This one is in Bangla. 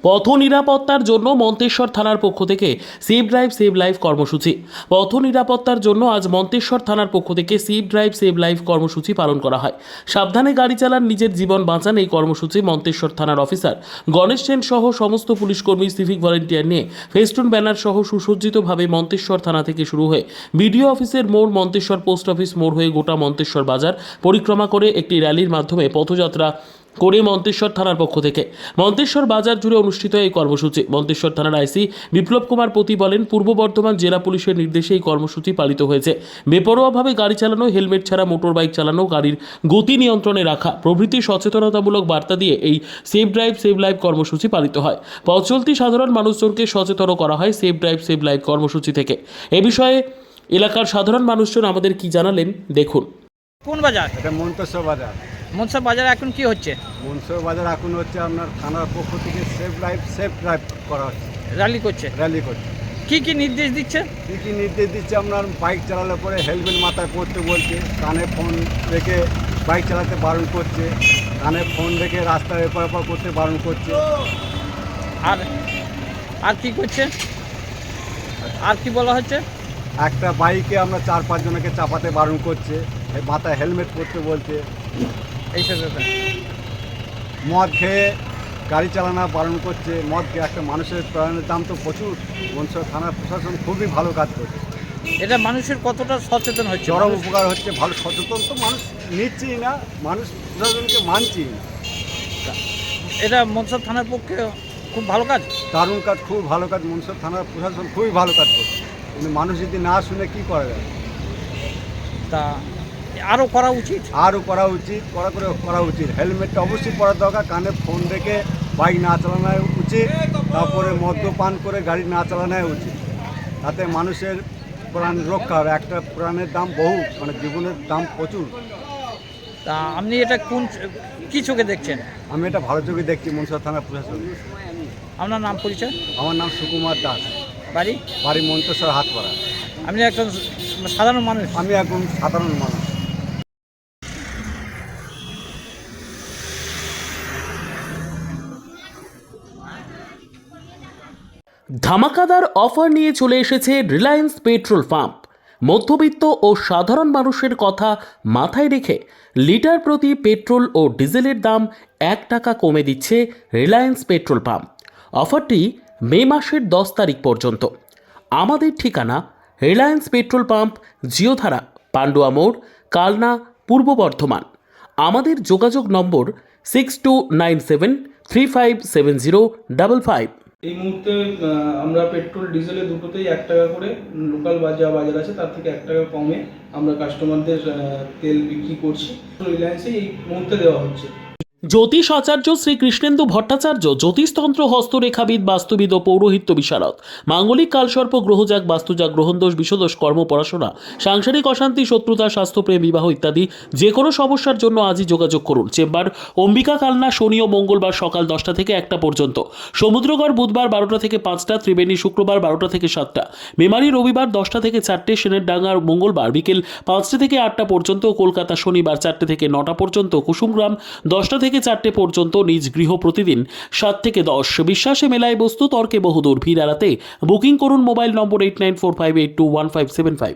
পথ নিরাপত্তার জন্য মন্তেশ্বর থানার পক্ষ থেকে সেভ ড্রাইভ সেভ লাইফ কর্মসূচি। পথ নিরাপত্তার জন্য আজ মন্তেশ্বর থানার পক্ষ থেকে সেভ ড্রাইভ সেভ লাইফ কর্মসূচি পালন করা হয়। সাবধানে গাড়ি চালান, নিজের জীবন বাঁচান। এই কর্মসূচি মন্তেশ্বর থানার অফিসার গণেশ সেন সহ সমস্ত পুলিশ কর্মী, সিভিক ভলেন্টিয়ার নিয়ে ফেস্টুন ব্যানার সহ সুসজ্জিতভাবে মন্তেশ্বর থানা থেকে শুরু হয়ে বিডিও অফিসের মোড়, মন্তেশ্বর পোস্ট অফিস মোড় হয়ে গোটা মন্তেশ্বর বাজার পরিক্রমা করে একটি র্যালির মাধ্যমে পথযাত্রা করে মন্তেশ্বর থানার পক্ষ থেকে মন্তেশ্বর বাজার জুড়ে অনুষ্ঠিত এই কর্মসূচি। মন্তেশ্বর থানার আইসি বিপ্লব কুমার পতি বলেন, পূর্ব বর্ধমান জেলা পুলিশের নির্দেশে এই কর্মসূচি পালিত হয়েছে। বেপরোয়াভাবে গাড়ি চালানো, হেলমেট ছাড়া মোটর বাইক চালানো, গাড়ির গতি নিয়ন্ত্রণে রাখা প্রভৃতি সচেতনতামূলক বার্তা দিয়ে এই সেভ ড্রাইভ সেভ লাইফ কর্মসূচি পালিত হয়। পথ চলতি সাধারণ মানুষজনকে সচেতন করা হয় সেভ ড্রাইভ সেভ লাইফ কর্মসূচি থেকে। এ বিষয়ে এলাকার সাধারণ মানুষজন আমাদের কি জানালেন দেখুন। কোন বাজার? এটা মন্তেশ্বর বাজার। মনসা বাজার এখন কি হচ্ছে? মন্তেশ্বর বাজার এখন হচ্ছে আপনার থানার পক্ষ থেকে সেফ ড্রাইভ করা হচ্ছে, র্যালি করছে। র্যালি করছে। কি কি নির্দেশ দিচ্ছে? কী কী নির্দেশ দিচ্ছে? আপনার বাইক চালালে পরে হেলমেট মাথায় পরতে বলছে, কানে ফোন রেখে বাইক চালাতে বারণ করছে, কানে ফোন রেখে রাস্তার এপার ওপার করতে বারণ করছে। আর আর কি করছে? আর কি বলা হচ্ছে? একটা বাইকে আমরা 4-5 জনকে চাপাতে বারণ করছে, মাথায় হেলমেট পরতে বলছে। এইসব ব্যাপার। মদ খেয়ে গাড়ি চালানো বারণ করছে। মদ খেয়ে একটা মানুষের প্রাণের দাম তো প্রচুর। মন্তেশ্বর থানার প্রশাসন খুবই ভালো কাজ করছে। এটা মানুষের কতটা সচেতন হচ্ছে? চরম উপকার হচ্ছে। ভালো সচেতন তো মানুষ নিচ্ছেই না, মানুষ প্রশাসনকে মানছেই না। এটা মনসা থানার পক্ষে খুব ভালো কাজ। দারুণ কাজ, খুব ভালো কাজ। মন্তেশ্বর থানার প্রশাসন খুবই ভালো কাজ করছে। কিন্তু মানুষ যদি না শুনে কী করা যায়? তা আরও করা উচিত। আরও করা উচিত, করা উচিত। হেলমেটটা অবশ্যই পরার দরকার। কানে ফোন রেখে বাইক না চালানো উচিত। তারপরে মদ্যপান করে গাড়ি না চালানো উচিত। তাতে মানুষের প্রাণ রক্ষা হবে। একটা প্রাণের দাম বহু, মানে জীবনের দাম প্রচুর। তা আপনি এটা কি চোখে দেখছেন? আমি এটা ভালো চোখে দেখছি মন্তেশ্বর থানার প্রশাসন। আপনার নাম, পরিচয়? আমার নাম সুকুমার দাস, বাড়ি? বাড়ি মন্তেশ্বর হাটপাড়া। আপনি একজন সাধারণ মানুষ? আমি একজন সাধারণ মানুষ। ধামাকাদার অফার নিয়ে চলে এসেছে রিলায়েন্স পেট্রোল পাম্প। মধ্যবিত্ত ও সাধারণ মানুষের কথা মাথায় রেখে লিটার প্রতি পেট্রোল ও ডিজেলের দাম 1 টাকা কমে দিচ্ছে রিলায়েন্স পেট্রোল পাম্প। অফারটি মে মাসের 10 তারিখ পর্যন্ত। আমাদের ঠিকানা রিলায়েন্স পেট্রোল পাম্প, জিওধারা, পান্ডুয়া মোড়, কালনা, পূর্ব বর্ধমান। আমাদের যোগাযোগ নম্বর 6297357055। এই মুহূর্তে আমরা পেট্রোল ডিজেলে দুটোতেই 1 টাকা করে, লোকাল বাজার আছে তার থেকে 1 টাকা কমে আমরা কাস্টমারদের তেল বিক্রি করছি। রিলায়েন্সে এই মুহূর্তে দেওয়া হচ্ছে। জ্যোতিষ আচার্য শ্রী কৃষ্ণেন্দু ভট্টাচার্য জ্যোতিষতন্ত্র, হস্তরেখাবিদ, বাস্তুবিদ ও পৌরোহিত্য বিশারদ। মাঙ্গলিক কালসর্প, গ্রহজাগ, বাস্তুজাগ, গ্রহণদোষ, বিষদোষ, কর্ম, পড়াশোনা, সাংসারিক অশান্তি, শত্রুতা, স্বাস্থ্যপ্রেম, বিবাহ ইত্যাদি যে কোনো সমস্যার জন্য আজই যোগাযোগ করুন। চেম্বার অম্বিকা, কালনা, শনি ও মঙ্গলবার সকাল 10টা থেকে 1টা পর্যন্ত। সমুদ্রগড় বুধবার 12টা থেকে 5টা, ত্রিবেণী শুক্রবার 12টা থেকে 7টা, মেমারি রবিবার 10টা থেকে 4টে, সেনের ডাঙ্গার মঙ্গলবার বিকেল 5টে থেকে 8টা পর্যন্ত, কলকাতা শনিবার 4টে থেকে 9টা পর্যন্ত, কুসুমগ্রাম 10টা থেকে 4টে পর্যন্ত, নিজ গৃহ প্রতিদিন 7 থেকে 10। বিশ্বাসে মেলায় বস্তু, তর্কে বহুদূর। ভিড় এড়াতে বুকিং করুন মোবাইল নম্বর 8945821575।